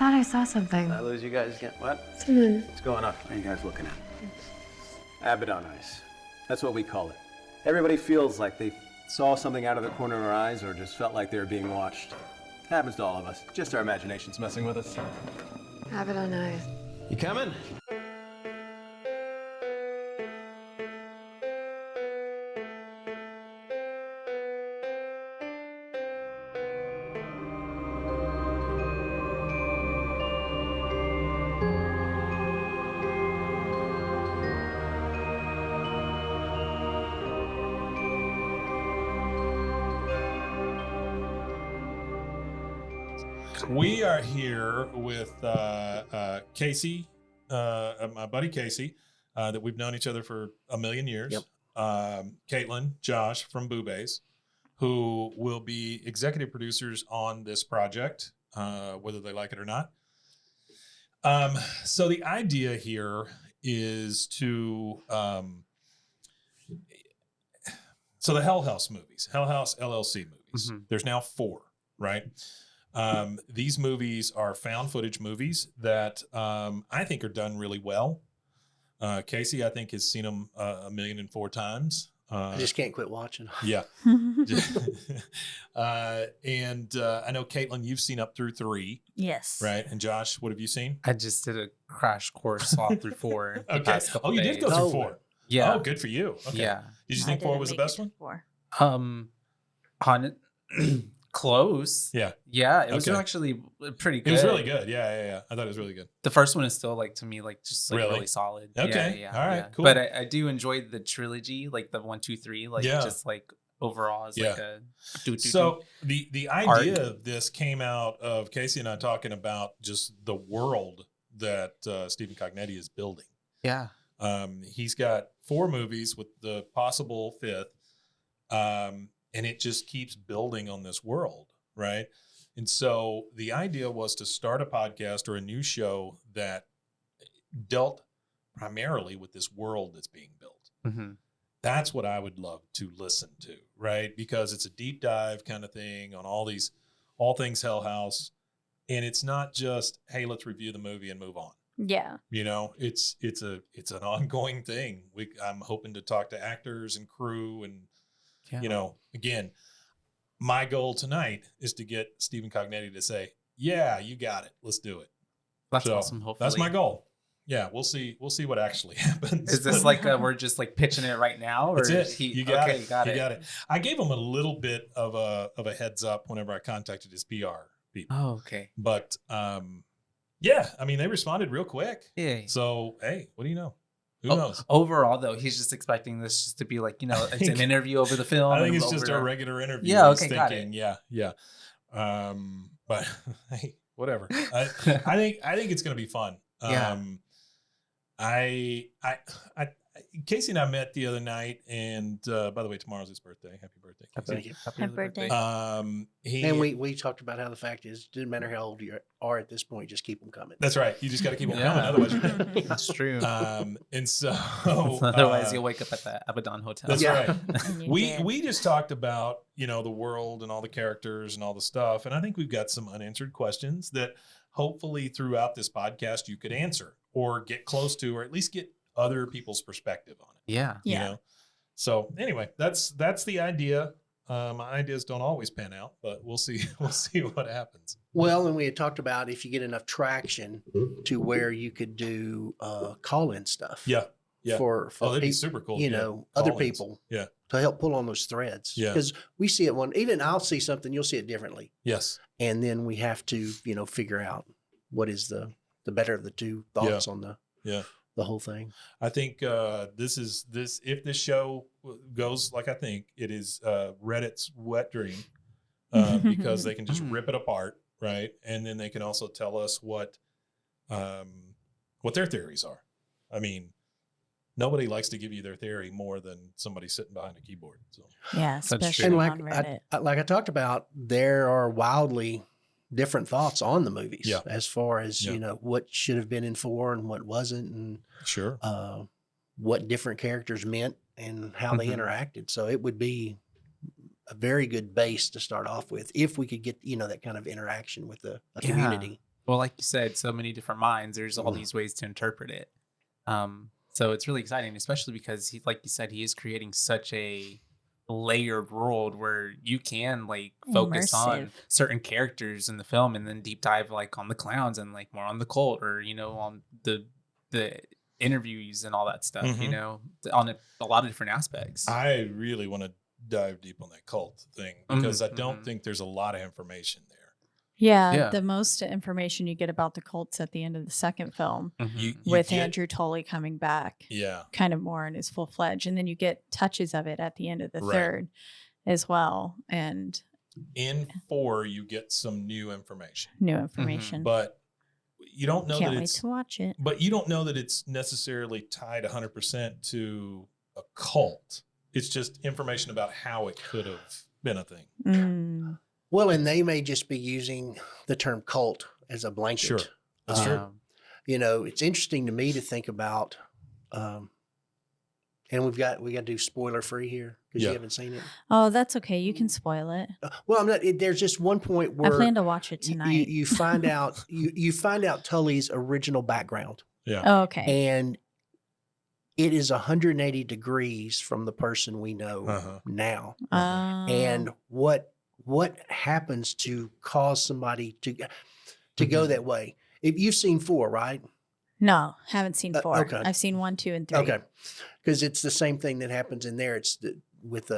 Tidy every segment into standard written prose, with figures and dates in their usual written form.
thought I saw something. Did I lose you guys again? What? Someone. What's going on? What are you guys looking at? Abaddon eyes. That's what we call it. Everybody feels like they saw something out of the corner of their eyes or just felt like they were being watched. Happens to all of us. Just our imagination's messing with us. Abaddon eyes. You coming? We are here with Casey, my buddy Casey, that we've known each other for a million years. Yep. Caitlin, Josh from BooBaes, who will be executive producers on this project, whether they like it or not. So the idea here is to, so the Hell House movies, Hell House LLC movies, there's now 4, right? These movies are found footage movies that I think are done really well. Casey, I think, has seen them 1,004 times. I just can't quit watching. Yeah. And I know, Caitlin, you've seen up through 3. Yes. Right. And Josh, what have you seen? I just did a crash course all through 4. Okay. Past couple You days. did go through 4. Yeah. Oh, good for you. Okay. Yeah. Did you think 4 was the best one? 4. On it, close. Yeah. Yeah. It was Okay. actually pretty good. It was really good. Yeah. I thought it was really good. The first one is still like, to me, like just like really solid. Okay. Yeah, All right. yeah. Cool. But I do enjoy the trilogy, like the 1, 2, 3, like just like overall is like a So the idea of this came out of Casey and I talking about just the world that Stephen Cognetti is building. Yeah. He's got 4 movies with the possible 5th. And it just keeps building on this world, right? And so the idea was to start a podcast or a new show that dealt primarily with this world that's being built. Mm-hmm. That's what I would love to listen to, right? Because it's a deep dive kind of thing on all things Hell House. And it's not just, hey, let's review the movie and move on. Yeah. You know, it's an ongoing thing. I'm hoping to talk to actors and crew and, you know, again, my goal tonight is to get Stephen Cognetti to say, yeah, you got it. Let's do it. That's awesome. Hopefully. That's my goal. Yeah, we'll see what actually happens. Is this like we're just like pitching it right now? Or That's it. You got it. You got it. I gave him a little bit of a heads up whenever I contacted his PR people. Oh, okay. But yeah, I mean, they responded real quick. Yeah. So, hey, what do you know? Who knows? Overall, though, he's just expecting this just to be like, it's an interview over the film. I think it's just a regular interview. Yeah, he's okay, thinking, got it. Yeah. But hey, whatever. I think it's gonna be fun. Casey and I met the other night, and by the way, tomorrow's his birthday. Happy birthday, Casey. Thank you. Happy birthday. And we talked about how the fact is, it doesn't matter how old you are at this point, just keep them coming. That's right. You just got to keep them coming, otherwise you're dead. That's true. And so otherwise you'll wake up at the Abaddon Hotel. That's right. We just talked about, the world and all the characters and all the stuff, and I think we've got some unanswered questions that hopefully throughout this podcast you could answer or get close to, or at least get other people's perspective on it. Yeah. So anyway, that's the idea. My ideas don't always pan out, but we'll see what happens. Well, and we had talked about if you get enough traction to where you could do call-in stuff. Yeah. For that'd be super cool. Other people. Yeah. To help pull on those threads. Yeah. Because we see it even I'll see something, you'll see it differently. Yes. And then we have to, figure out what is the better of the two thoughts on the whole thing. I think if this show goes like I think it is, Reddit's wet dream, because they can just rip it apart, right? And then they can also tell us what their theories are. I mean, nobody likes to give you their theory more than somebody sitting behind a keyboard. So yeah, especially on Reddit. Like I talked about, there are wildly different thoughts on the movies as far as, what should have been in 4 and what wasn't, and what different characters meant and how they interacted. So it would be a very good base to start off with if we could get, that kind of interaction with a community. Well, like you said, so many different minds. There's all these ways to interpret it. So it's really exciting, especially because like you said, he is creating such a layered world where you can like focus on certain characters in the film and then deep dive like on the clowns and like more on the cult, or on the interviews and all that stuff, on a lot of different aspects. I really want to dive deep on that cult thing because I don't think there's a lot of information there. Yeah, the most information you get about the cults at the end of the second film with Andrew Tully coming back. Yeah. Kind of more in his full-fledged. And then you get touches of it at the end of the third as well. And in 4, you get some new information. But you don't know Can't that wait it's to watch it. But you don't know that it's necessarily tied 100% to a cult. It's just information about how it could have been a thing. Well, and they may just be using the term cult as a blanket. Sure. That's true. It's interesting to me to think about, and we got to do spoiler free here because you haven't seen it. Oh, that's okay. You can spoil it. Well, I'm not. There's just one point where I plan to watch it tonight. You find out you find out Tully's original background. Yeah. Oh, okay. And it is 180 degrees from the person we know now. And what happens to cause somebody to go that way? If you've seen 4, right? No, haven't seen 4. Okay. I've seen 1, 2, and 3. Okay, because it's the same thing that happens in there. It's with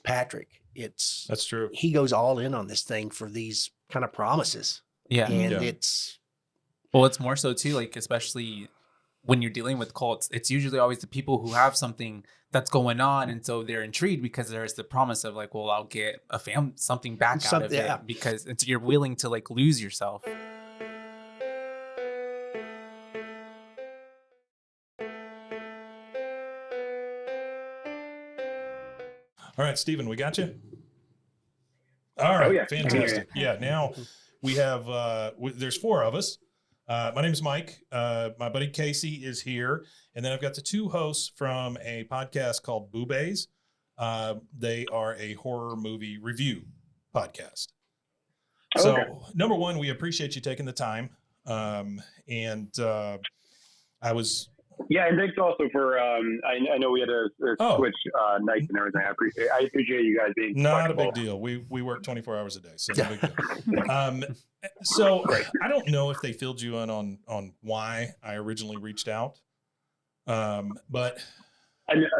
Patrick. That's true. He goes all in on this thing for these kind of promises. Yeah, and it's more so too. Like especially when you're dealing with cults, it's usually always the people who have something that's going on, and so they're intrigued because there's the promise of like, well, I'll get something back out of it because you're willing to like lose yourself. All right, Stephen, we got you. All right, fantastic. Yeah, now we have there's 4 of us. My name is Mike. My buddy Casey is here. And then I've got the 2 hosts from a podcast called BooBaes. They are a horror movie review podcast. So, number one, we appreciate you taking the time. And I was... Yeah, and thanks also for, I know we had to switch nights and everything. I appreciate you guys being Not flexible. a big deal. We work 24 hours a day, so no big deal. So I don't know if they filled you in on why I originally reached out, but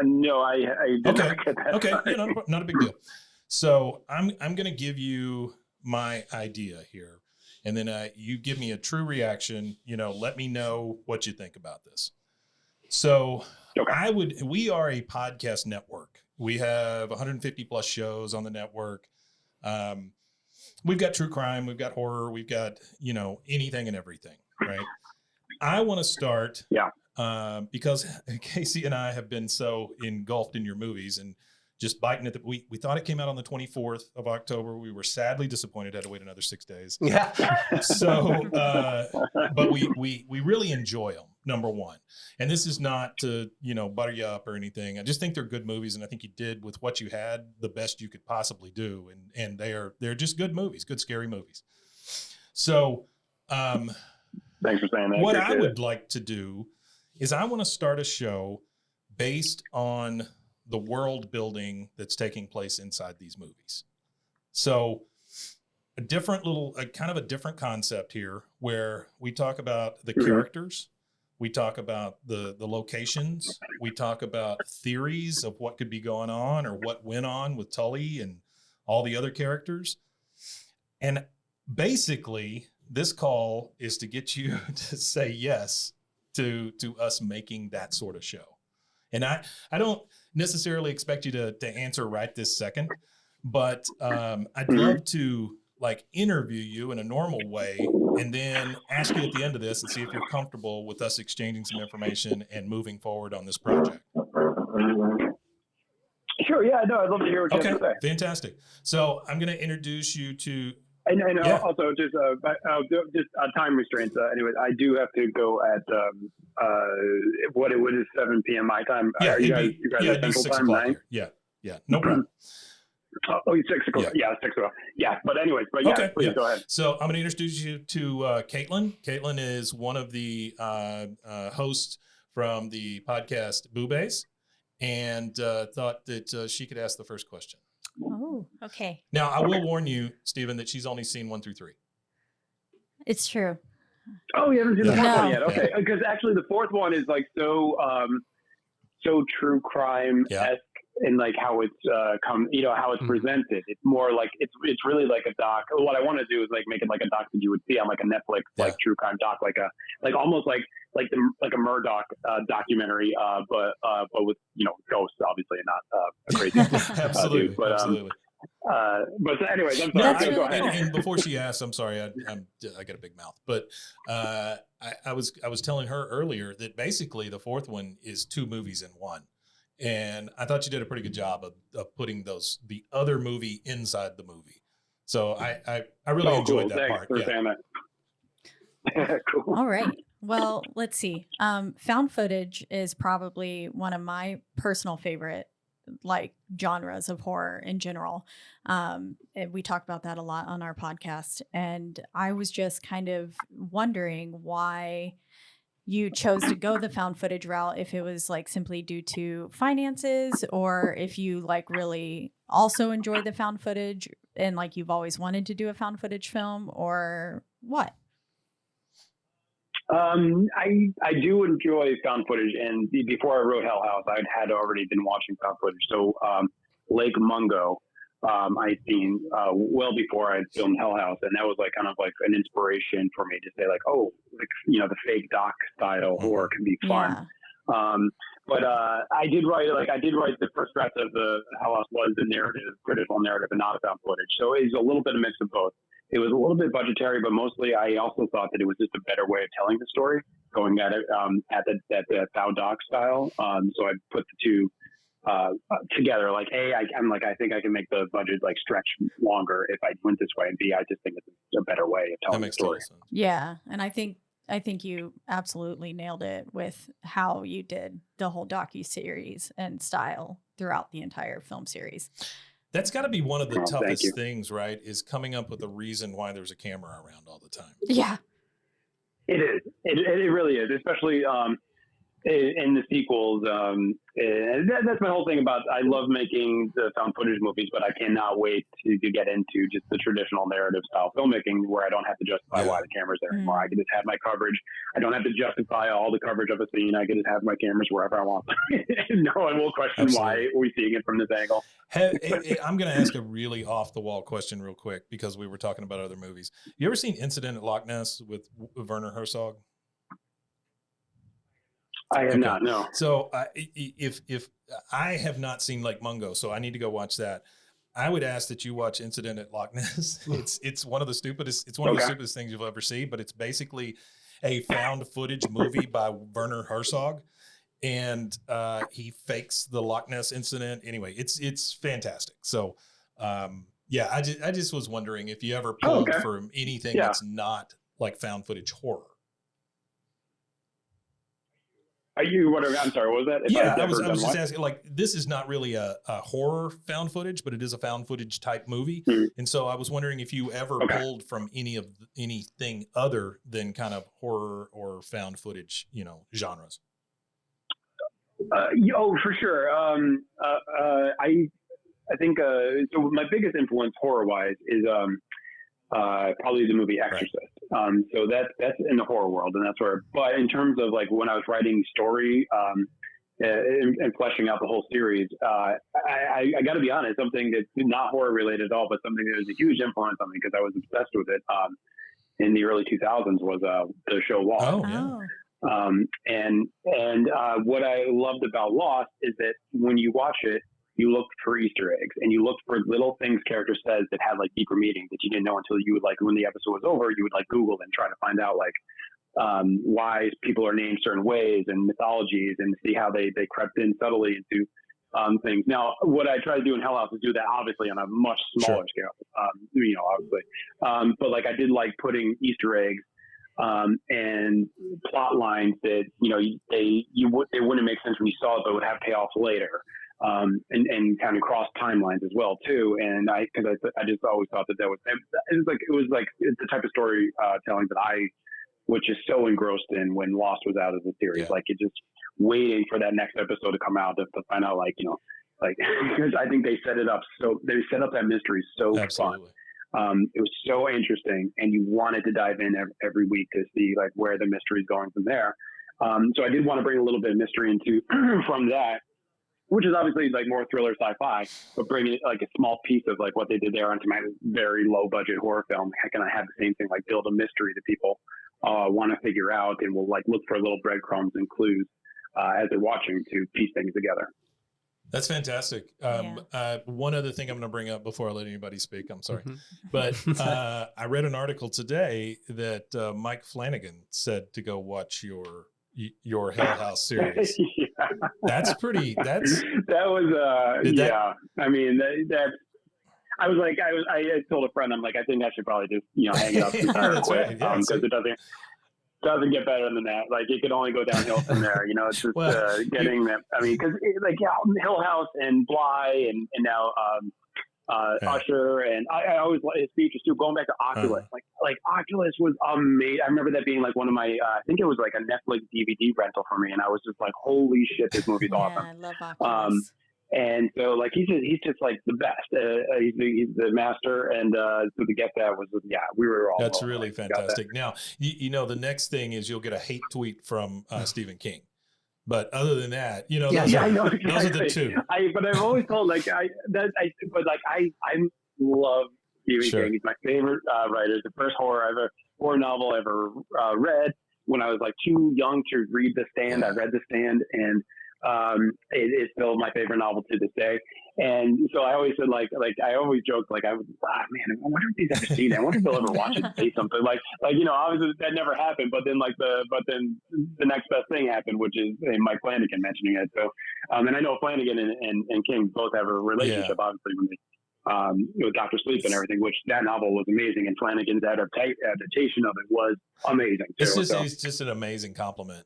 no, I did not get that. Okay, yeah, not a big deal. So I'm going to give you my idea here, and then you give me a true reaction. Let me know what you think about this. So we are a podcast network. We have 150 plus shows on the network. We've got true crime, we've got horror, we've got, anything and everything, right? I want to start because Casey and I have been so engulfed in your movies and just biting at we thought it came out on the 24th of October. We were sadly disappointed, had to wait another 6 days. Yeah. So, but we really enjoy them, number one. And this is not to, butter you up or anything. I just think they're good movies. And I think you did with what you had the best you could possibly do. And they're just good movies, good, scary movies. So, thanks for saying that. What I would like to do is I want to start a show based on the world building that's taking place inside these movies. So a kind of a different concept here where we talk about the characters, we talk about the locations, we talk about theories of what could be going on or what went on with Tully and all the other characters. And basically this call is to get you to say yes to us making that sort of show. And I don't necessarily expect you to answer right this second, but I'd love to interview you in a normal way and then ask you at the end of this and see if you're comfortable with us exchanging some information and moving forward on this project. Sure. Yeah, no, I'd love to hear what you have to say. Fantastic. So I'm going to introduce you to... And also just time restraints. Anyway, I do have to go at what is 7 p.m. my time. Yeah, you guys it'd be 6 o'clock. Yeah, no problem. Oh, 6 o'clock. Yeah, 6 o'clock. Yeah, but anyways, please go ahead. So I'm going to introduce you to Caitlin. Caitlin is one of the hosts from the podcast BooBaes, and thought that she could ask the first question. Oh, okay. Now, I will warn you, Stephen, that she's only seen 1 through 3. It's true. Oh, you haven't seen the fourth one yet? No. Okay, because actually the fourth one is like so true crime-esque in like how it's how it's presented. It's more like it's really like a doc. What I want to do is like make it like a doc that you would see on like a Netflix like true crime doc, like almost like a Murdoch documentary, but with ghosts, obviously, and not a crazy Absolutely, dude. But absolutely. But anyways, I'm sorry. Go ahead. And before she asks, I'm sorry, I got a big mouth, but I was telling her earlier that basically the fourth one is 2 movies in one, and I thought you did a pretty good job of putting the other movie inside the movie. So I really enjoyed that part. Cool. All right. Well, let's see. Found footage is probably one of my personal favorite genres of horror in general. And we talk about that a lot on our podcast. And I was just kind of wondering why you chose to go the found footage route, if it was simply due to finances, or if you really also enjoy the found footage and you've always wanted to do a found footage film, or what? I do enjoy found footage, and before I wrote Hell House, I had already been watching found footage. So Lake Mungo, I'd seen well before I filmed Hell House, and that was kind of an inspiration for me to say the fake doc style horror can be fun. Yeah. But I did write the first draft of the Hell House was the narrative, critical narrative, and not a found footage. So it's a little bit of mix of both. It was a little bit budgetary, but mostly I also thought that it was just a better way of telling the story, going at it at the found doc style. So I put the two together. I think I can make the budget stretch longer if I went this way, and B, I just think it's a better way of telling the story. Yeah, and I think you absolutely nailed it with how you did the whole docu-series and style throughout the entire film series. That's got to be one of the toughest things, right? Is coming up with a reason why there's a camera around all the time. Yeah. It is. It really is, especially in the sequels. And that's my whole thing about, I love making the found footage movies, but I cannot wait to get into just the traditional narrative style filmmaking where I don't have to justify why the camera's there anymore. I can just have my coverage. I don't have to justify all the coverage of a scene. I can just have my cameras wherever I want. No one will question why we're seeing it from this angle. I'm going to ask a really off the wall question real quick, because we were talking about other movies. You ever seen Incident at Loch Ness with Werner Herzog? I have not, no. So if I have not seen Lake Mungo, so I need to go watch that. I would ask that you watch Incident at Loch Ness. It's one of the stupidest. It's one of the stupidest things you'll ever see. But it's basically a found footage movie by Werner Herzog, and he fakes the Loch Ness incident. Anyway, it's fantastic. So I just was wondering if you ever pulled from anything that's not found footage horror. I'm sorry, what was that? I was just asking, this is not really a horror found footage, but it is a found footage type movie. Mm-hmm. And so I was wondering if you ever pulled from anything other than kind of horror or found footage, genres. For sure. I think so. My biggest influence horror-wise is probably the movie Exorcist. Right. So that's in the horror world, and that's where. But in terms of when I was writing story and fleshing out the whole series, I got to be honest, something that's not horror related at all, but something that was a huge influence on me because I was obsessed with it in the early 2000s was the show Lost. Oh, yeah. And what I loved about Lost is that when you watch it, you looked for Easter eggs and you looked for little things character says that had super meaning that you didn't know until you would when the episode was over, you would Google and try to find out why people are named certain ways and mythologies and see how they crept in subtly into things. Now, what I try to do in Hell House is do that obviously on a much smaller scale, obviously. But I did putting Easter eggs and plot lines that, they wouldn't make sense when you saw it, but would have payoffs later. and kind of cross timelines as well too. And I just always thought that it was like it's the type of story telling that I was just so engrossed in when Lost was out of the series. Yeah. Like it just waiting for that next episode to come out to find out, like, like, because I think they set up that mystery so Absolutely. fun. It was so interesting, and you wanted to dive in every week to see like where the mystery is going from there. So I did want to bring a little bit of mystery into from that, which is obviously like more thriller sci-fi, but bringing it like a small piece of like what they did there onto my very low budget horror film. How can I have the same thing, like build a mystery that people want to figure out, and will like look for little breadcrumbs and clues as they're watching to piece things together. That's fantastic. One other thing I'm going to bring up before I let anybody speak, I'm sorry, but I read an article today that Mike Flanagan said to go watch your Hell House series. Yeah. That's pretty. That was I mean that's. I was like, I told a friend, I'm like, I think I should probably just hang it up and quit, because it doesn't get better than that. Like it could only go downhill from there. It's just getting that. I mean, because Hill House and Bly and now Usher, and I always like his features too. Going back to Oculus, like Oculus was amazing. I remember that being like one of my, I think it was like a Netflix DVD rental for me, and I was just like, holy shit, this movie's awesome. I love Oculus. And so like he's just like the best. He's the master, and so to get that was we were all. That's really fantastic. Now the next thing is you'll get a hate tweet from Stephen King. But other than that, I know, exactly. Those are the two. But I've always told I love Stephen King. He's my favorite writer. It's the first horror novel I ever read. When I was like too young to read The Stand, I read The Stand, and it's still my favorite novel to this day. And so I always said like I always joked like I wonder if he's ever seen it. I wonder if he'll ever watch it and say something like obviously that never happened, but then the next best thing happened, which is Mike Flanagan mentioning it. So and I know Flanagan and King both have a relationship, obviously, when they with Dr. Sleep and everything, which that novel was amazing, and Flanagan's adaptation of it was amazing too. It's just an amazing compliment,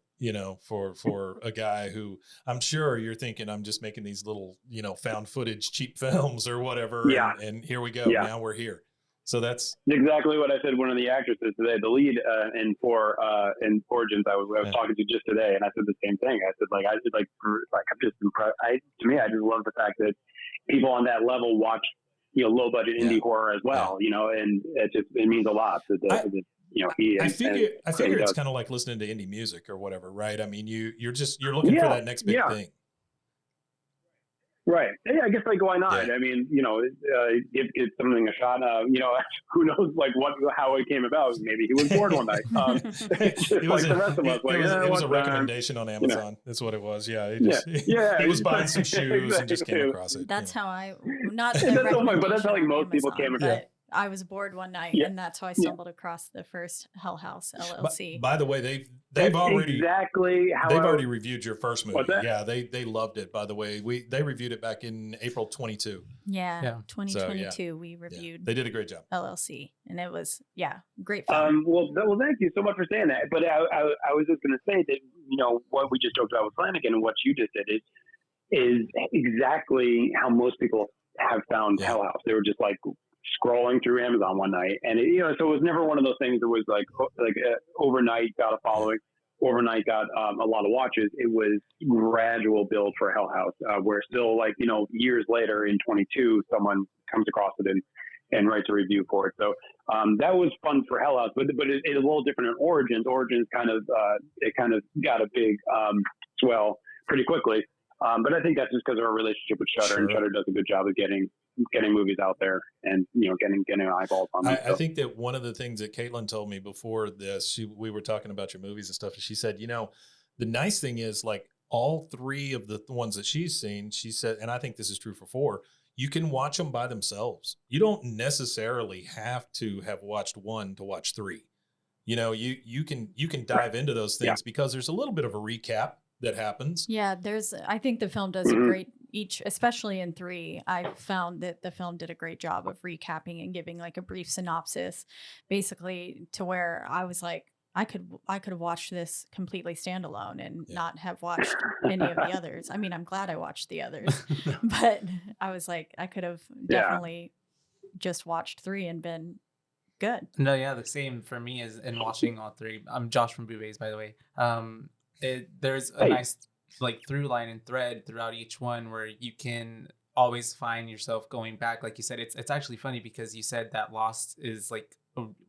for a guy who I'm sure you're thinking I'm just making these little, found footage, cheap films or whatever. Yeah. And here we go. Yeah. Now we're here. So that's exactly what I said. One of the actresses today, the lead in Origins, I was talking to just today, and I said the same thing. I said I'm just impressed. To me, I just love the fact that people on that level watch low budget indie horror as well, and it means a lot. I figure it's kind of like listening to indie music or whatever, right? I mean, you're looking for that next big thing. Right. Yeah, I guess why not? Yeah. I mean, give something a shot. Who knows how it came about? Maybe he was bored one night. It was the rest of us. It was a recommendation on Amazon. That's what it was. Yeah. He was buying some shoes and just came across it. That's how I not. But that's how most people came across. I was bored one night, and that's how I stumbled across the first Hell House LLC. By the way, they've already reviewed your first movie. What's that? Yeah, they loved it. By the way, they reviewed it back in April 22. Yeah. 2022. We reviewed. They did a great job. LLC, and it was great fun. Well, thank you so much for saying that. But I was just going to say that what we just talked about with Flanagan and what you just did is exactly how most people have found Hell House. They were just like scrolling through Amazon one night, and so it was never one of those things that was like overnight got a following, overnight got a lot of watches. It was gradual build for Hell House, where still years later in 22, someone comes across it and writes a review for it. So that was fun for Hell House, but it's a little different in Origins. Origins kind of got a big swell pretty quickly. But I think that's just because of our relationship with Shudder, and Shudder does a good job of getting movies out there and getting eyeballs on them. I think that one of the things that Caitlin told me before this, we were talking about your movies and stuff, and she said, the nice thing is like all three of the ones that she's seen, she said, and I think this is true for 4, you can watch them by themselves. You don't necessarily have to have watched 1 to watch 3. You can dive into those things because there's a little bit of a recap that happens. Yeah, I think the film does a great especially in 3, I found that the film did a great job of recapping and giving like a brief synopsis, basically to where I was like, I could have watched this completely standalone and not have watched any of the others. I mean, I'm glad I watched the others, but I was like, I could have definitely just watched 3 and been good. No, yeah, the same for me as in watching all 3. I'm Josh from BooBaes, by the way. There's a nice like through line and thread throughout each one where you can always find yourself going back. Like you said, it's actually funny because you said that Lost is like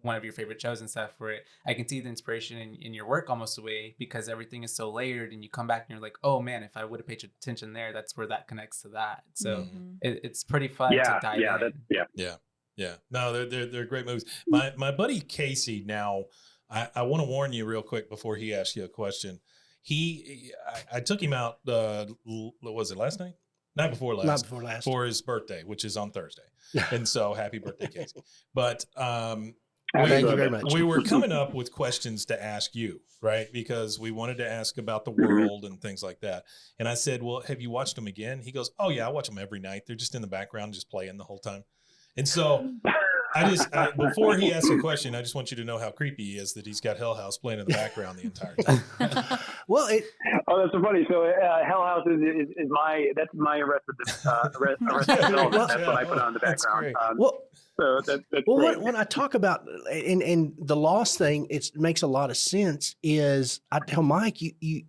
one of your favorite shows and stuff, where I can see the inspiration in your work almost away because everything is so layered, and you come back and you're like, oh man, if I would have paid attention there, that's where that connects to that. So it's pretty fun to dive in. Yeah. No, they're great movies. My buddy Casey. Now, I want to warn you real quick before he asks you a question. I took him out. Was it last night? Night before last for his birthday, which is on Thursday. And so happy birthday, Casey. But thank you very much. We were coming up with questions to ask you, right? Because we wanted to ask about the world and things like that. And I said, well, have you watched them again? He goes, oh yeah, I watch them every night. They're just in the background, just playing the whole time. And so before he asks a question, I just want you to know how creepy he is that he's got Hell House playing in the background the entire time. Well, that's so funny. So Hell House is that's my Arrested Development. That's what I put on the background. So that's when I talk about and the Lost thing, it makes a lot of sense. Is I tell Mike, you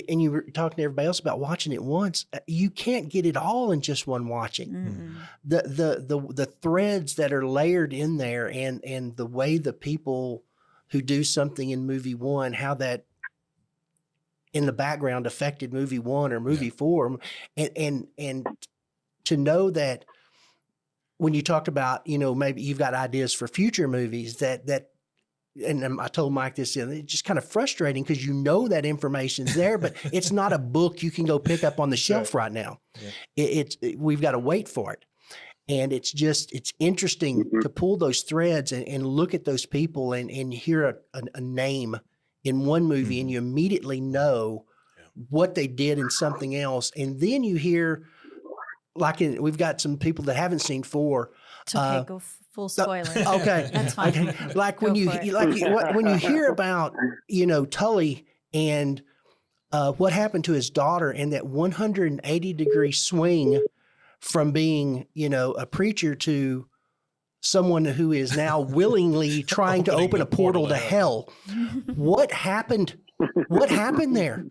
and you were talking to everybody else about watching it once. You can't get it all in just one watching. The threads that are layered in there, and the way the people who do something in movie 1, how that in the background affected movie 1 or movie 4, and to know that when you talked about, maybe you've got ideas for future movies that. And I told Mike this, it's just kind of frustrating because that information's there, but it's not a book you can go pick up on the shelf right now. Yeah. We've got to wait for it. And it's interesting to pull those threads and look at those people and hear a name in one movie and you immediately know what they did in something else. And then you hear, we've got some people that haven't seen 4. It's okay, go full spoiler. Okay, that's fine. Okay. Like when you hear about Tully and what happened to his daughter, and that 180-degree swing from being a preacher to someone who is now willingly trying to open a portal to hell. What happened? What happened there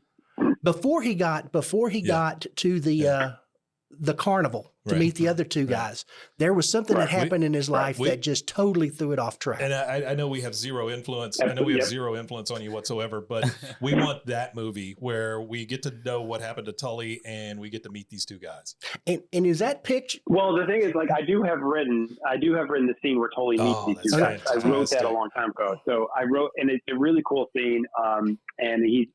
before he got to the carnival to meet the other 2 guys? There was something that happened in his life that just totally threw it off track. And I know we have zero influence. I know we have zero influence on you whatsoever, but we want that movie where we get to know what happened to Tully and we get to meet these 2 guys. And is that picture? Well, the thing is, I do have written the scene where Tully meets these 2 guys. I wrote that a long time ago. So I wrote, and it's a really cool scene. And he's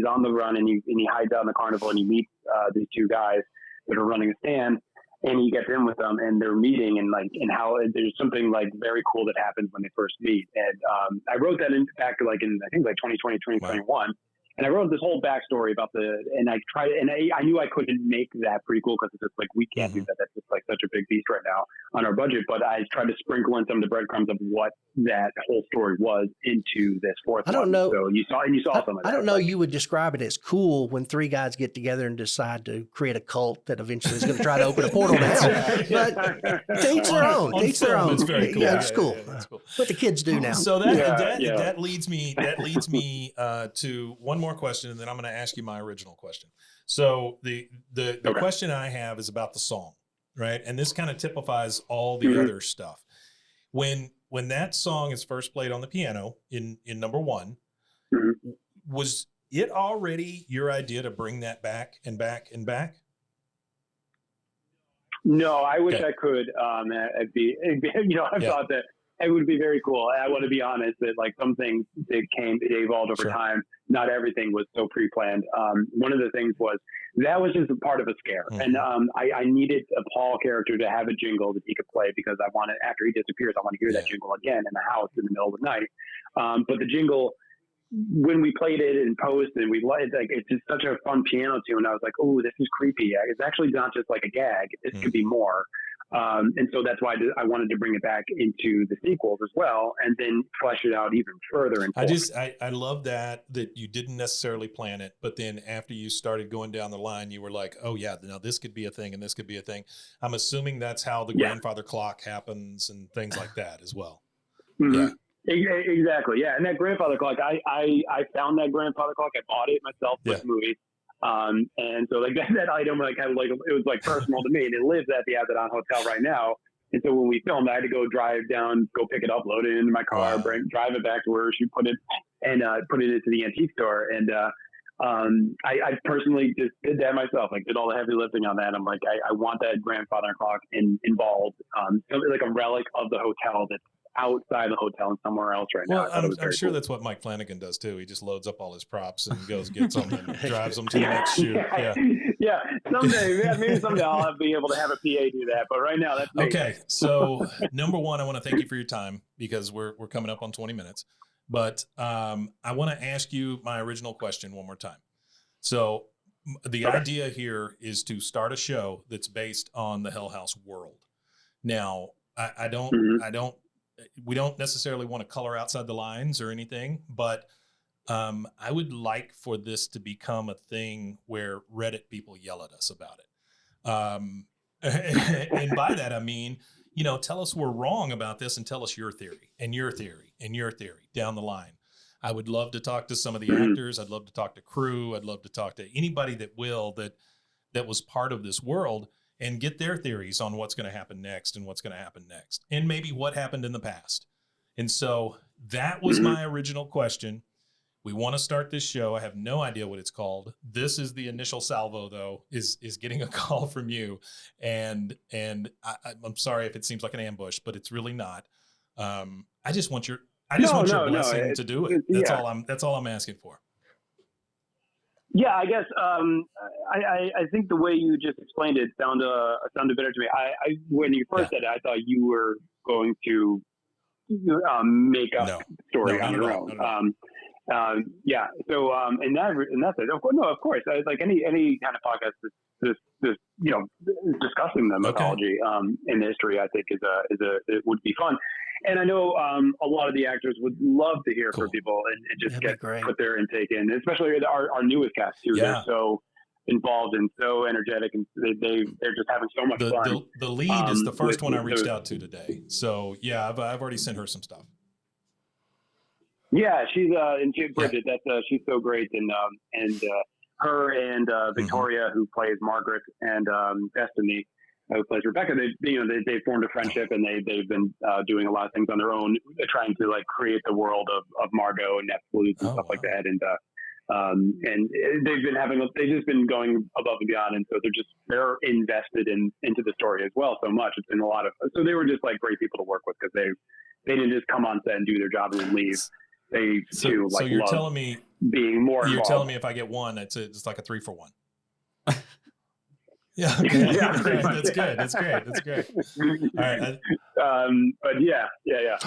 on the run and he hides out in the carnival and he meets these 2 guys that are running a stand, and he gets in with them and they're meeting and how there's something very cool that happens when they first meet. And I wrote that back in I think 2020, 2021. And I wrote this whole backstory about I knew I couldn't make that prequel because it's just we can't do that. That's just such a big beast right now on our budget. But I tried to sprinkle in some of the breadcrumbs of what that whole story was into this 4th. I don't know. So you saw some of that. I don't know. You would describe it as cool when 3 guys get together and decide to create a cult that eventually is going to try to open a portal to hell. But to each their own. To each their own. It's very cool. Yeah, it's cool. That's cool. What the kids do now. So that leads me to one more question, and then I'm going to ask you my original question. So the question I have is about the song, right? And this kind of typifies all the other stuff. When that song is first played on the piano in number 1, was it already your idea to bring that back and back and back? No, I wish I could. I thought that it would be very cool. I want to be honest that some things they evolved over time. Not everything was so pre-planned. One of the things was that was just a part of a scare. And I needed a Paul character to have a jingle that he could play because I wanted, after he disappears, I want to hear that jingle again in the house in the middle of the night. But the jingle, when we played it in post and it's just such a fun piano tune. I was like, oh, this is creepy. It's actually not just a gag. This could be more. And so that's why I wanted to bring it back into the sequels as well, and then flesh it out even further. I love that you didn't necessarily plan it, but then after you started going down the line, you were like, oh yeah, now this could be a thing and this could be a thing. I'm assuming that's how the grandfather clock happens and things like that as well. Mm-hmm. Yeah. Exactly. Yeah. And that grandfather clock, I found that grandfather clock. I bought it myself for the movie. And so like that item, like it was like personal to me, and it lives at the Abaddon Hotel right now. And so when we filmed, I had to go drive down, go pick it up, load it into my car, drive it back to where she put it, and put it into the antique store. And I personally just did that myself, like did all the heavy lifting on that. I'm like, I want that grandfather clock involved, something like a relic of the hotel that's outside the hotel and somewhere else right now. I'm sure cool. That's what Mike Flanagan does too. He just loads up all his props and goes gets them and drives them to the next shoot. Yeah. Someday, maybe someday I'll be able to have a PA do that. But right now, that's me. Okay. So number one, I want to thank you for your time because we're coming up on 20 minutes. But I want to ask you my original question one more time. So the idea here is to start a show that's based on the Hell House world. Now, we don't necessarily want to color outside the lines or anything, but I would like for this to become a thing where Reddit people yell at us about it. And by that, I mean, tell us we're wrong about this and tell us your theory and your theory and your theory down the line. I would love to talk to some of the actors. I'd love to talk to crew. I'd love to talk to anybody that was part of this world and get their theories on what's going to happen next and what's going to happen next and maybe what happened in the past. And so that was my original question. We want to start this show. I have no idea what it's called. This is the initial salvo, though, is getting a call from you. And I'm sorry if it seems like an ambush, but it's really not. I just want your blessing to do it. That's all I'm asking for. Yeah, I guess I think the way you just explained it sounded better to me. When you first said it, I thought you were going to make up story on your own. Yeah. So and that's it. Of course. Like any kind of podcast this discussing the mythology and history, I think it would be fun. And I know a lot of the actors would love to hear from people and just put their intake in, especially our newest cast too. Yeah. They're so involved and so energetic, and they're just having so much fun. The lead is the first one I reached out to today. So yeah, I've already sent her some stuff. Yeah, she's Bridget. That's she's so great, and her and Victoria, who plays Margaret, and Destiny, who plays Rebecca. They formed a friendship, and they've been doing a lot of things on their own, trying to like create the world of Margot and Netflix and stuff like that. And they've just been going above and beyond, and so they're invested into the story as well so much. It's been so they were just like great people to work with because they didn't just come on set and do their job and then leave. So you're telling me being more involved. You're telling me if I get one, it's like a 3-for-1. Yeah. Yeah, That's good. That's great. All right. But yeah.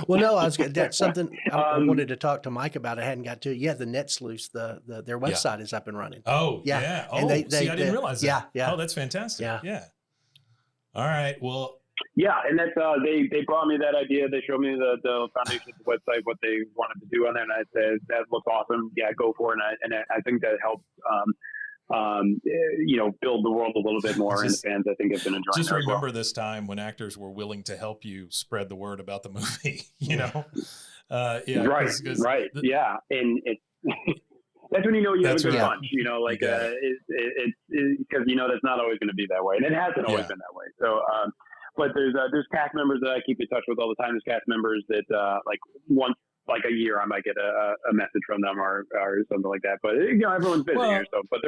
Well, no, that's something I wanted to talk to Mike about. I hadn't got to it yet. The Net Sleuth, their website is up and running. Oh, yeah. Oh, and I didn't realize that. Yeah. Oh, that's fantastic. Yeah. All right. Well. Yeah, and that's they brought me that idea. They showed me the foundation's website, what they wanted to do on there, and I said that looks awesome. Yeah, go for it. And I think that helps. Build the world a little bit more, and the fans, I think, have been enjoying it. Just remember this time when actors were willing to help you spread the word about the movie, Right. Yeah. And that's when you know you have a good bunch, it's because, that's not always going to be that way. And it hasn't always been that way. So, but there's cast members that I keep in touch with all the time. There's cast members that, once, like a year, I might get a message from them or something like that. But everyone's busy here, so. But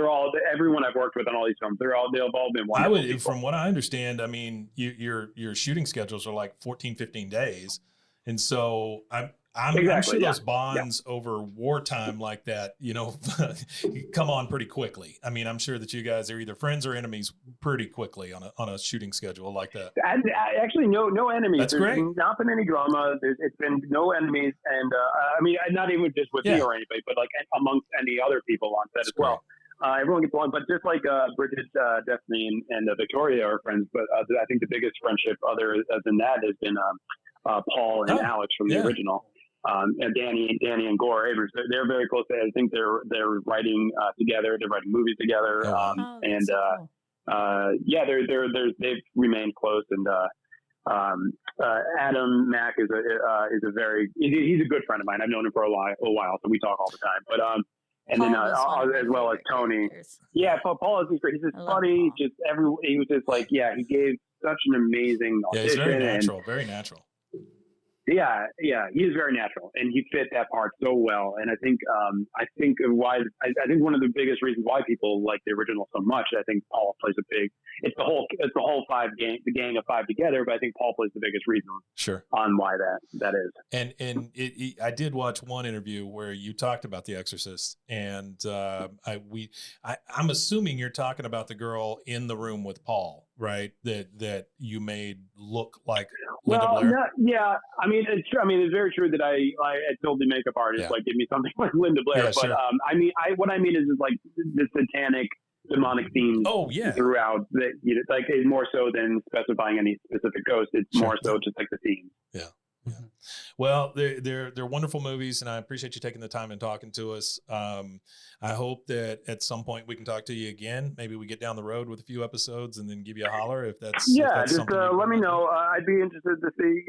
everyone I've worked with on all these films, they've all been wonderful. From what I understand, I mean, your shooting schedules are like 14, 15 days, and so I'm sure those bonds over wartime like that, come on pretty quickly. I mean, I'm sure that you guys are either friends or enemies pretty quickly on a shooting schedule like that. Actually, no enemies. That's great. There's not been any drama. It's been no enemies, and not even just with me or anybody, but like amongst any other people on set as well. everyone gets along, but just like Bridget, Destiny, and Victoria are friends. But I think the biggest friendship other than that has been Paul and Alex from the original. And Danny and Gore Abrams, they're very close. I think they're writing together. They're writing movies together. And so cool. They've remained close. And Adam Mack is a very he's a good friend of mine. I've known him for a while, so we talk all the time. But and then as well as Tony. Characters. Yeah, Paul is great. He's just funny. He was just like, he gave such an amazing audition. Yeah, he's very natural. Very natural. Yeah, he is very natural, and he fit that part so well. And I think one of the biggest reasons why people like the original so much, I think Paul plays it's the whole the gang of five together, but I think Paul plays the biggest reason on why that is. And I did watch one interview where you talked about The Exorcist, and I'm assuming you're talking about the girl in the room with Paul, right? That you made look like Linda Blair. Yeah. I mean, it's true. I mean, it's very true that I told the makeup artist, like, give me something like Linda Blair. But what I mean is like the satanic, demonic themes. Throughout that, like, is more so than specifying any specific ghost. It's more so just like the theme. Yeah. Well, they're wonderful movies, and I appreciate you taking the time and talking to us. I hope that at some point we can talk to you again. Maybe we get down the road with a few episodes and then give you a holler if that's just let me know. I'd be interested to see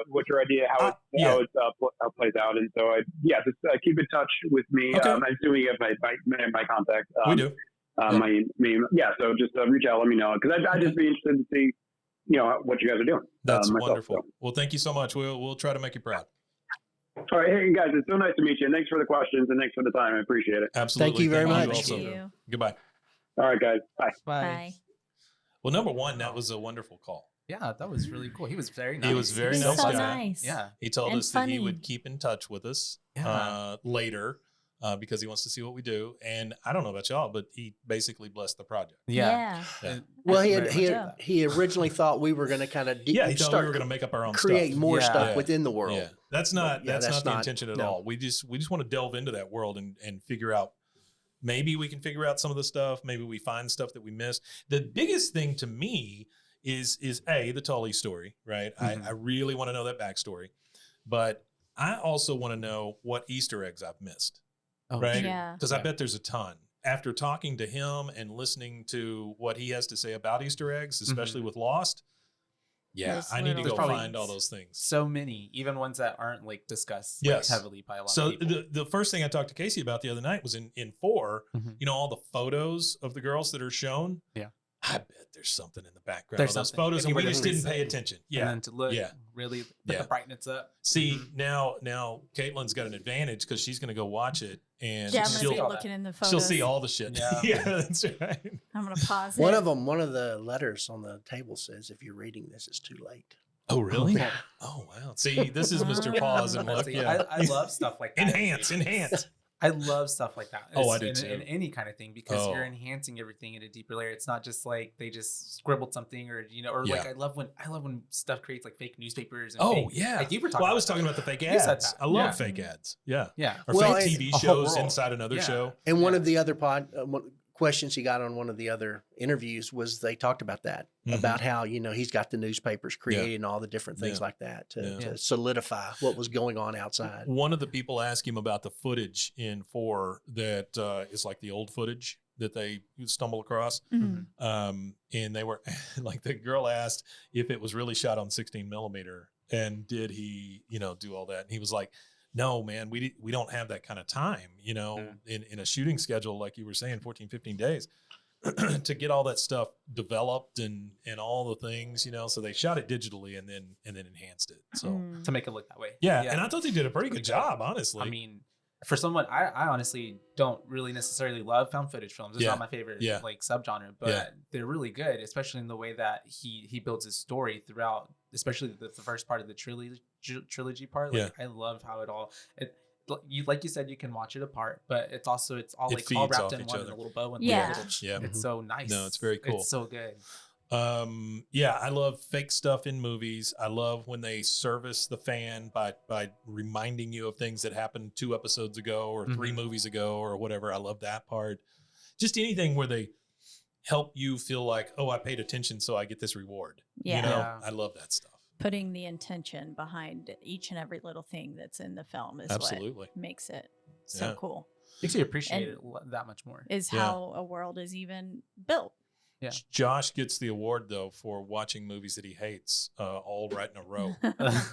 what's your idea, how it plays out, and so just keep in touch with me. Okay. I'm assuming you have my contact. We do. So just reach out, let me know, because I'd just be interested to see what you guys are doing. That's wonderful. So. Well, thank you so much. We'll try to make you proud. All right. Hey, guys, it's so nice to meet you. And thanks for the questions and thanks for the time. I appreciate it. Absolutely. Thank you very much. Thank you. Goodbye. All right, guys. Bye. Bye. Well, number one, that was a wonderful call. Yeah, that was really cool. He was very nice. He was very nice so guy. nice. Yeah. He told And us that he funny. would keep in touch with us later because he wants to see what we do. And I don't know about y'all, but he basically blessed the project. Yeah. Well, he originally thought we were going to kind of he thought we were going to make up our own create stuff. more stuff within the world. Yeah. That's not the intention at all. We just want to delve into that world and figure out. Maybe we can figure out some of the stuff. Maybe we find stuff that we missed. The biggest thing to me is the Tully story, right? Mm-hmm. I really want to know that backstory, but I also want to know what Easter eggs I've missed, right? Yeah. Because I bet there's a ton. After talking to him and listening to what he has to say about Easter eggs, especially with Lost, I need to go find all those things. So many, even ones that aren't like discussed heavily by a lot so of people. the first thing I talked to Casey about the other night was in 4, all the photos of the girls that are shown. Yeah. I bet there's something in the background of those photos, and we just didn't pay attention. Yeah. And then to look, really put the brightness up. See, now Caitlin's got an advantage because she's going to go watch it, and she'll be looking in the photos. She'll see all the shit. Yeah, that's right. I'm going to pause it. One of the letters on the table says, if you're reading this, it's too late. Oh, really? Oh, wow. See, this is Mr. Pause and look. I love stuff like that. Enhance. I love stuff like that. I do too. In any kind of thing, because you're enhancing everything in a deeper layer. It's not just like they just scribbled something, or like I love when stuff creates like fake newspapers. And like you were talking. Well, I was talking about the fake ads. I love fake ads. Yeah. Or fake TV shows inside another show. And one of the other questions he got on one of the other interviews was they talked about that, about how, he's got the newspapers creating all the different things like that to solidify what was going on outside. One of the people asked him about the footage in 4 that is like the old footage that they stumble across. And they were like, the girl asked if it was really shot on 16 millimeter and did he, do all that? And he was like, no, man, we don't have that kind of time, in a shooting schedule, like you were saying, 14, 15 days to get all that stuff developed and all the things, so they shot it digitally and then enhanced it. So to make it look that way. Yeah. And I thought they did a pretty good job, honestly. I mean, for someone, I honestly don't really necessarily love found footage films. It's not my favorite like subgenre, but they're really good, especially in the way that he builds his story throughout, especially the first part of the trilogy part. Like I love how like you said, you can watch it apart, but it's all wrapped in one in a little bow. And it's so nice. No, it's very cool. It's so good. I love fake stuff in movies. I love when they service the fan by reminding you of things that happened 2 episodes ago or 3 movies ago or whatever. I love that part. just anything where they help you feel like, oh, I paid attention, so I get this reward. Yeah. You know, Yeah. I love that stuff. Putting the intention behind each and every little thing that's in the film is Absolutely. what makes it so Yeah. cool. Makes you appreciate And- it that much more. Is Yeah. how a world is even built. Yeah. Josh gets the award though for watching movies that he hates all right in a row.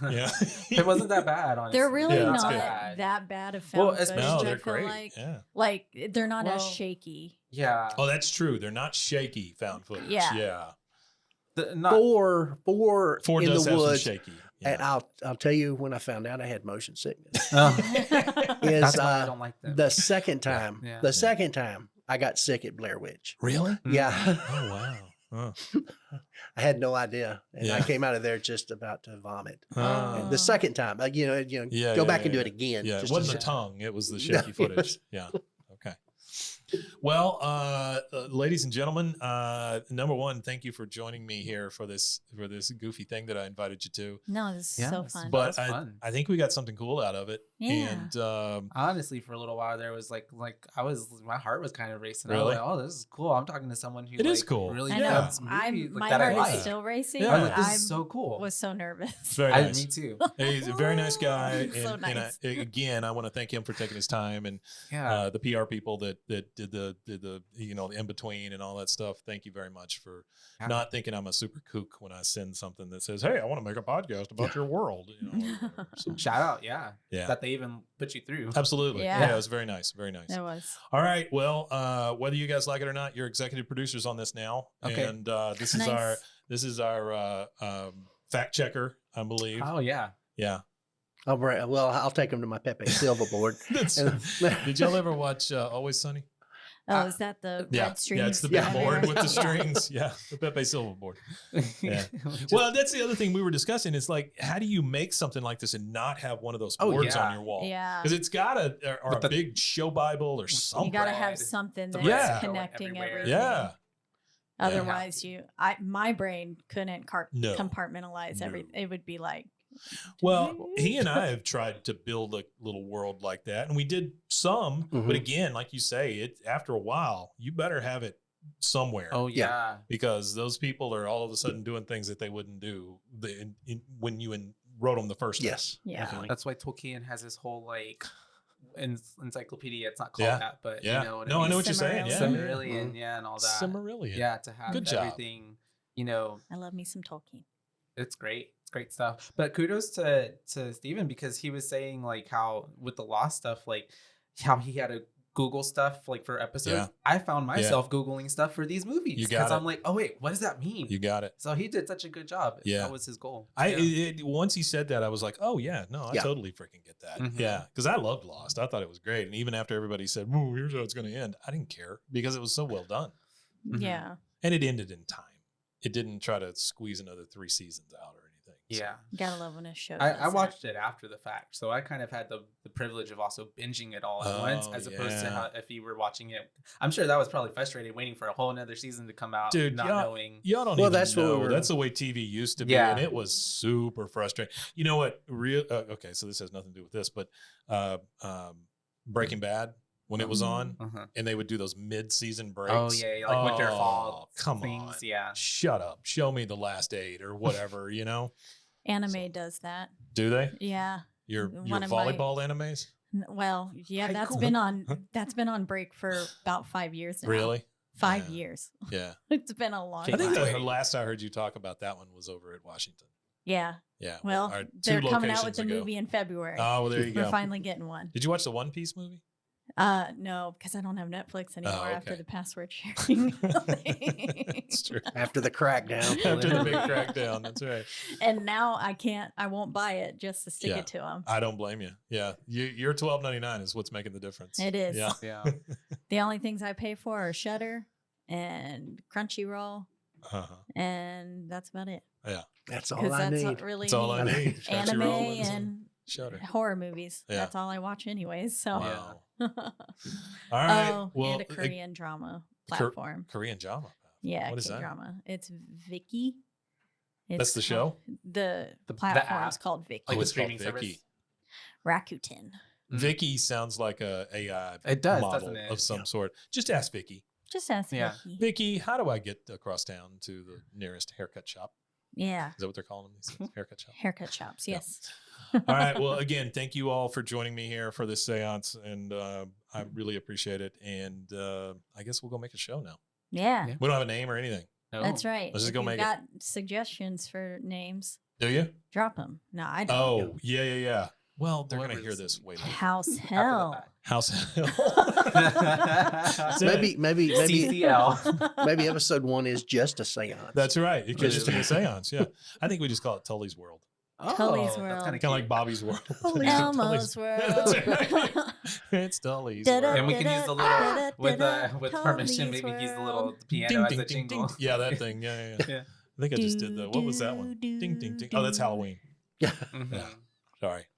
Yeah. It wasn't that bad, honestly. They're really Yeah, not that's good. that bad of Well, found footage. No, I they're feel great. Yeah. like they're not as Well, shaky. Yeah. Oh, that's true. They're not shaky found footage. Yeah. Yeah. Not, Four Four in does the have woods. some shaky. And Yeah. I'll tell you when I found out I had motion sickness. is, Is that's why I don't like them. the second time. Yeah. The second time I got sick at Blair Witch. Really? Yeah. Oh wow. Huh. I had no idea, and I Yeah. came out of there just about to vomit. Oh. And the second time, Yeah, go yeah, back and do yeah. it again. Yeah, it just wasn't to the see. tongue; it was the No, shaky it footage. was- Yeah. Okay. Well, ladies and gentlemen, number one, thank you for joining me here for this goofy thing that I invited you to. No, this is Yeah, so it's fun. But That's fun. I think we got something cool out of it. Yeah. And Honestly, for a little while there was like my heart was kind of racing. I Really? was like, oh, this is cool. I'm talking to someone who It is like, cool. really I Yeah. know. loves movies My that I heart like. is still racing. Yeah. I was like, this I is so cool. was so nervous. it's very I, nice. me too. He's a very nice guy, and, So and nice. again, I want to thank him for taking his time, and Yeah. the PR people that did the the in between and all that stuff. Thank you very much for Yeah. not thinking I'm a super kook when I send something that says, "Hey, I want to make a podcast about your world." You know, or whatever. So, Shout out, yeah. yeah, That they even put you through. absolutely. Yeah. Yeah, it was very nice, very nice. It was. All right. Well, whether you guys like it or not, you're executive producers on this now, Okay. and this Nice. is our fact checker, I believe. Oh yeah. Yeah. I'll take them to my Pepe Silva board. Did y'all ever watch Always Sunny? Oh, is that the Yeah, red strings? yeah, it's the big Yeah. board with the strings. Yeah, the Pepe Silva board. Yeah. Well, that's the other thing we were discussing. It's like, how do you make something like this and not have one of those Oh, boards yeah. on your wall? Yeah. Because it's got or But a the- big show Bible or something. You got to have Red. something The that's red connecting everywhere. everything. Yeah. Otherwise, my brain couldn't No. compartmentalize No. everything. It would be like, Well, he and I have tried to build a little world like that, and we did some. Mhm. But again, like you say, it after a while, you better have it somewhere. Oh yeah. Because those people are all of a sudden doing things that they wouldn't do when you wrote them the first time. Yes. yeah. Definitely. That's why Tolkien has this whole like encyclopedia. It's not called Yeah. that, but Yeah. you know what No, I I know mean. what you're saying. Yeah. Silmarillion. Silmarillion, yeah, and all that. Silmarillion. Yeah, to have Good job. everything, you know, I love me some Tolkien. it's great. It's great stuff. But kudos to Stephen, because he was saying like how with the Lost stuff, like how he had to Google stuff like for episodes. Yeah. I found myself Googling stuff for these movies You got because it. I'm like, oh wait, what does that mean? You got it. So he did such a good job. Yeah. That was his goal. Once he said that, I was like, oh yeah, no, I Yeah. totally freaking get that. Mhm. Yeah, because I loved Lost. I thought it was great, and even after everybody said, "Ooh, here's how it's going to end," I didn't care because it was so well done, Mhm. Yeah. and it ended in time. It didn't try to squeeze another 3 seasons out or anything. So, Yeah. Gotta love when a show. I does that. watched it after the fact, so I kind of had the privilege of also binging it all at once, Oh, as opposed to yeah. how if you were watching it. I'm sure that was probably frustrating, waiting for a whole another season to come out, Dude, not yeah. knowing. Y'all don't Well, even that's what know. we were- That's the way TV used to be, Yeah. and it was super frustrating. You know what? Okay, so this has nothing to do with this, but Breaking Bad when it was on, Uh-huh. and they would do those mid-season breaks. Oh yeah, like winter, fall, come things. on. Yeah, Shut up. Show me the last 8 or whatever, you know? Anime does that. Do they? Yeah. Your One of my- volleyball animes? Well, yeah, that's Haiku. been on break for about 5 years now. Really? 5 Yeah. years. Yeah. It's been a long I time. think the Waiting. last I heard you talk about that one was over at Washington. Yeah. Yeah. Well, or 2 they're coming out with locations the ago. movie in February. Oh, well, there you We're go. finally getting one. Did you watch the One Piece movie? No, because I don't have Netflix anymore after okay. the password sharing. That's true. After the crackdown. After the big crackdown. That's right. And now I won't buy it just to stick Yeah. it to them. I don't blame you. Yeah. Your $12.99 is what's making the difference. It is. Yeah. yeah. The only things I pay for are Shudder and Crunchyroll, Uh-huh. and that's about it. That's all Because I that's need. really That's all I need. need. Anime Crunchyroll and Shudder. horror movies. Yeah. That's all I watch anyways. So Wow. All right. oh, well, and a Korean drama Kor- platform. Korean drama. Yeah, What is that? K-drama. It's Viki. That's the show? The The platform's app? called Viki. Like Oh, the it's called streaming service? Viki. Rakuten. Mm. Vicky sounds like a AI It does, model doesn't it? of some Yeah. sort. Just ask Vicky. Just ask Yeah. Vicky. Vicky, how do I get across town to the nearest haircut shop? Yeah. Is that what they're calling them? These things? Haircut shop? Haircut shops. Yeah. Yes. All right. Well, again, thank you all for joining me here for this seance. And I really appreciate it. And I guess we'll go make a show now. Yeah. We don't have a name or anything. No. That's right. Let's just If go you've make it. got suggestions for names, Do you? drop them. No, I don't. Oh, yeah. Well, they're going to hear Whoever's- this way later. House After the hell. fact. House Hill. Maybe CCL. maybe episode 1 is just a seance. That's right. It could Just- just be a seance. Yeah. I think we just call it Tully's World. Tully's that's World. kinda Kind of like Bobby's World. Elmo's World. That's right. It's Tully's Da-da. World. And we can use the little with Da-da-da-da-da, permission. Tully's Maybe use the little World. piano as a jingle. Yeah, that thing. Yeah. Yeah. I think I just did the. What was that one? Do, Ding, ding, ding. do, Oh, that's Halloween. Mhm. Yeah.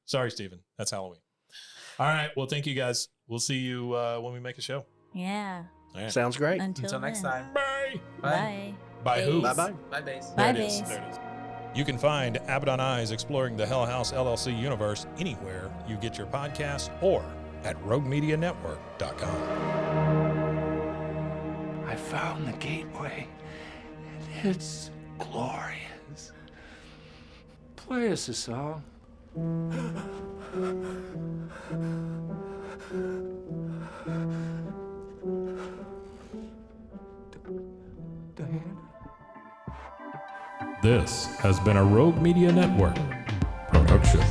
Sorry, Stephen. That's Halloween. All right. Well, thank you guys. We'll see you when we make a show. Yeah. All right. Sounds great. Until next then. time. Bye. Bye. By who? Bye. Bye-bye. Bye, base. Bye, There it is. Baes. There it is. You can find Abaddon Eyes exploring the Hell House LLC universe anywhere you get your podcasts or at roguemedianetwork.com. I found the gateway, and it's glorious. Play us a song. Diana? This has been a Rogue Media Network production.